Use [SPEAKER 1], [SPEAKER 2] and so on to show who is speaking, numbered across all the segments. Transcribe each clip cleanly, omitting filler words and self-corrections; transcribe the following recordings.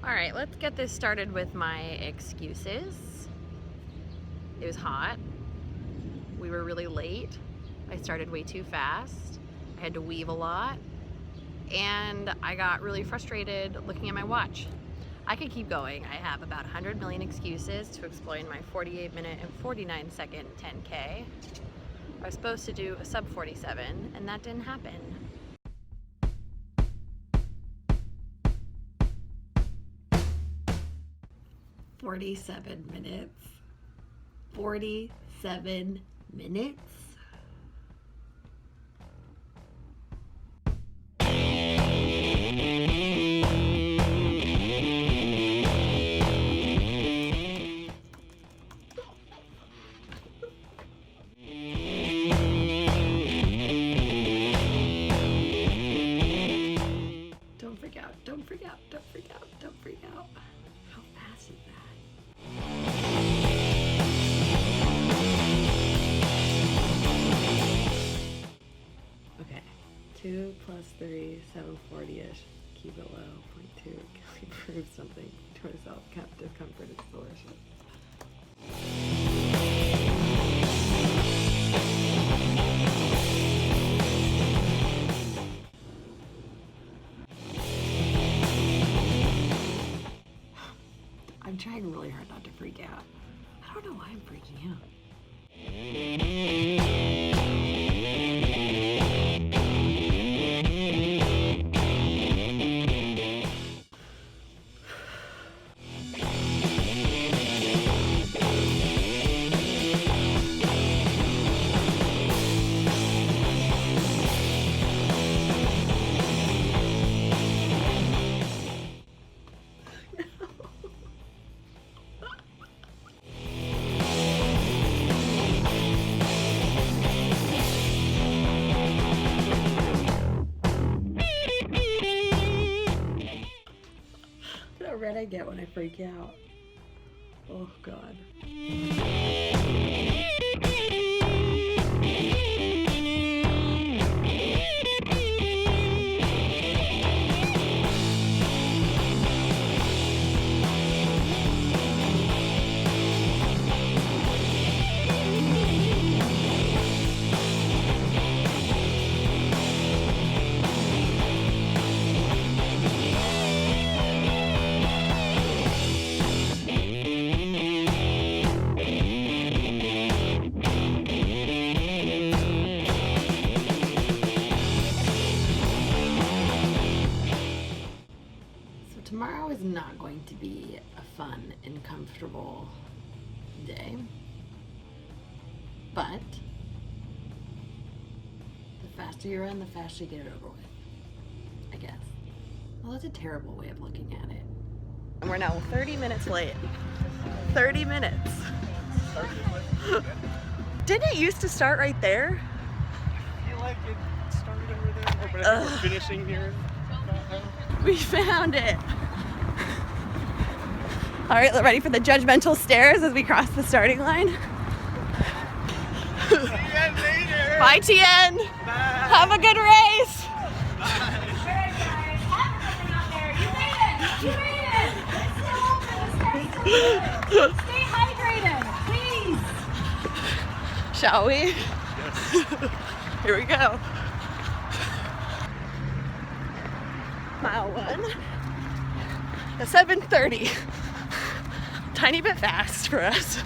[SPEAKER 1] All right, let's get this started with my excuses. It was hot. We were really late. I started way too fast. I had to weave a lot. And I got really frustrated looking at my watch. I could keep going. I have about 100 million excuses to explain my 48-minute and 49-second 10K. I was supposed to do a sub 47, and that didn't happen. "47 minutes. 47 minutes. Don't freak out, don't freak out, don't freak out, don't freak out. How fast is that? Okay, 2 plus 3, 740-ish. Keep it low, 0.2. Prove something to ourselves. Discomfort is delicious. I'm trying really hard not to freak out. I don't know why I'm freaking out. How red I get when I freak out. Oh God. Tomorrow is not going to be a fun and comfortable day, but the faster you run, the faster you get it over with, I guess. Well, that's a terrible way of looking at it. And we're now 30 minutes late. 30 minutes. Didn't it used to start right there?
[SPEAKER 2] I feel like it started over there, but I think we're finishing here.
[SPEAKER 1] We found it. All right, ready for the judgmental stares as we cross the starting line?
[SPEAKER 2] See you guys later.
[SPEAKER 1] Bye, Tien.
[SPEAKER 2] Bye.
[SPEAKER 1] Have a good race.
[SPEAKER 2] Bye.
[SPEAKER 3] Stay hydrated, please.
[SPEAKER 1] Shall we?
[SPEAKER 2] Yes.
[SPEAKER 1] Here we go. Mile 1. A 7:30. Tiny bit fast for us.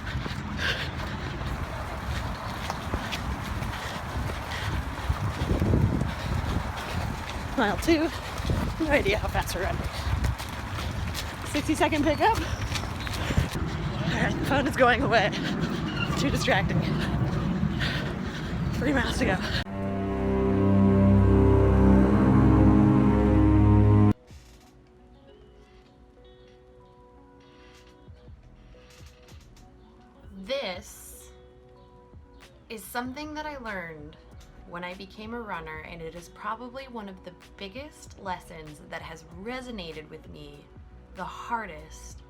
[SPEAKER 1] Mile 2. No idea how fast we're running. 60-second pickup. Alright, the phone is going away. It's too distracting. 3 miles to go. This is something that I learned when I became a runner, and it is probably one of the biggest lessons that has resonated with me the hardest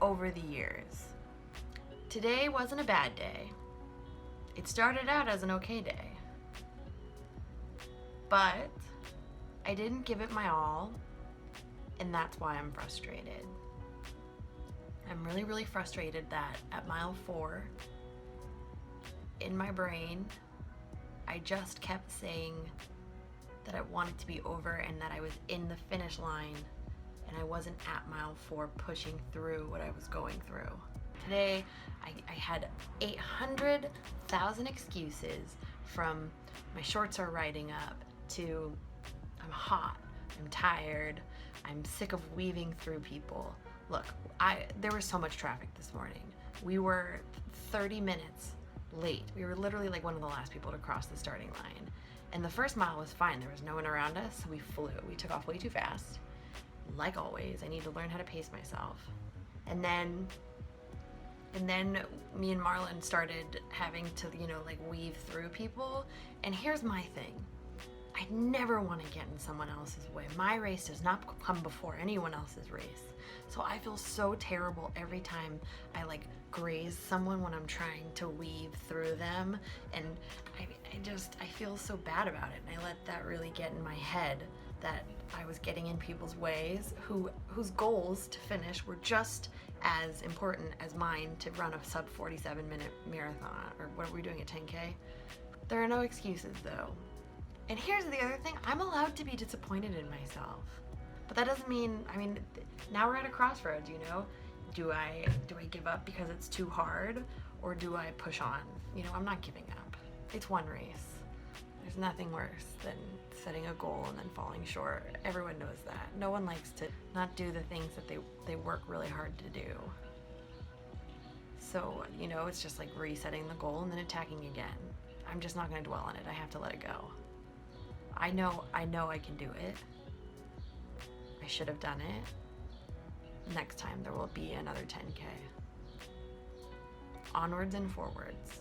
[SPEAKER 1] over the years. Today wasn't a bad day. It started out as an okay day. But I didn't give it my all, And that's why I'm frustrated. I'm really, really frustrated that at mile 4, in my brain, I just kept saying that I wanted to be over and that I was in the finish line and I wasn't at mile 4 pushing through what I was going through. Today, I had 800,000 excuses, from my shorts are riding up to I'm hot, I'm tired, I'm sick of weaving through people. Look, there was so much traffic this morning. We were 30 minutes late. We were literally like one of the last people to cross the starting line. And the first mile was fine. There was no one around us, so we flew. We took off way too fast. Like always, I need to learn how to pace myself. And then me and Marlon started having to, like weave through people. And here's my thing. I never want to get in someone else's way. My race does not come before anyone else's race. So I feel so terrible every time I like graze someone when I'm trying to weave through them. And I feel so bad about it. And I let that really get in my head, that I was getting in people's ways whose goals to finish were just as important as mine to run a sub 47-minute marathon. Or what are we doing, a 10K? There are no excuses though. And here's the other thing, I'm allowed to be disappointed in myself. But that doesn't mean, now we're at a crossroads, Do I give up because it's too hard, or do I push on? I'm not giving up. It's one race. There's nothing worse than setting a goal and then falling short. Everyone knows that. No one likes to not do the things that they work really hard to do. So, it's just like resetting the goal and then attacking again. I'm just not gonna dwell on it. I have to let it go. I know I can do it. I should have done it. Next time there will be another 10K. Onwards and forwards.